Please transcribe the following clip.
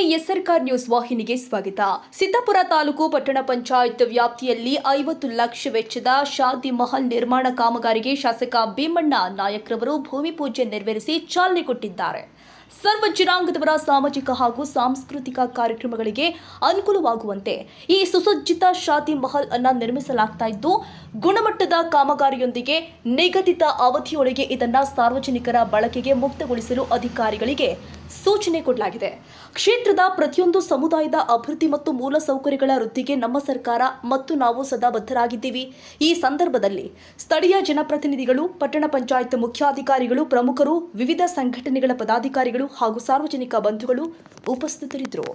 ನಮಸ್ತೆ. ಎಸ್ಆರ್ಕಾರ್ ನ್ಯೂಸ್ ವಾಹಿನಿಗೆ ಸ್ವಾಗತ. ಸಿದ್ದಾಪುರ ತಾಲೂಕು ಪಟ್ಟಣ ಪಂಚಾಯತ್ ವ್ಯಾಪ್ತಿಯಲ್ಲಿ 50 ಲಕ್ಷ ವೆಚ್ಚದ ಶಾದಿ ಮಹಲ್ ನಿರ್ಮಾಣ ಕಾಮಗಾರಿಗೆ ಶಾಸಕ ಭೀಮಣ್ಣ ನಾಯಕ್ರವರು ಭೂಮಿ ಪೂಜೆ ನೆರವೇರಿಸಿ ಚಾಲನೆ ಕೊಟ್ಟಿದ್ದಾರೆ. ಸರ್ವ ಜನಾಂಗದವರ ಸಾಮಾಜಿಕ ಹಾಗೂ ಸಾಂಸ್ಕೃತಿಕ ಕಾರ್ಯಕ್ರಮಗಳಿಗೆ ಅನುಕೂಲವಾಗುವಂತೆ ಈ ಸುಸಜ್ಜಿತ ಶಾದಿ ಮಹಲ್ ಅನ್ನು ನಿರ್ಮಿಸಲಾಗ್ತಾ ಇದ್ದು, ಗುಣಮಟ್ಟದ ಕಾಮಗಾರಿಯೊಂದಿಗೆ ನಿಗದಿತ ಅವಧಿಯೊಳಗೆ ಇದನ್ನು ಸಾರ್ವಜನಿಕರ ಬಳಕೆಗೆ ಮುಕ್ತಗೊಳಿಸಲು ಅಧಿಕಾರಿಗಳಿಗೆ ಸೂಚನೆ ಕೊಡಲಾಗಿದೆ. ಕ್ಷೇತ್ರದ ಪ್ರತಿಯೊಂದು ಸಮುದಾಯದ ಅಭಿವೃದ್ಧಿ ಮತ್ತು ಮೂಲಸೌಕರ್ಯಗಳ ವೃದ್ಧಿಗೆ ನಮ್ಮ ಸರ್ಕಾರ ಮತ್ತು ನಾವು ಸದಾ ಬದ್ಧರಾಗಿದ್ದೀವಿ. ಈ ಸಂದರ್ಭದಲ್ಲಿ ಸ್ಥಳೀಯ ಜನಪ್ರತಿನಿಧಿಗಳು, ಪಟ್ಟಣ ಪಂಚಾಯತ್ ಮುಖ್ಯಾಧಿಕಾರಿಗಳು, ಪ್ರಮುಖರು, ವಿವಿಧ ಸಂಘಟನೆಗಳ ಪದಾಧಿಕಾರಿಗಳು ಹಾಗೂ ಸಾರ್ವಜನಿಕ ಬಂಧುಗಳು ಉಪಸ್ಥಿತರಿದ್ದರು.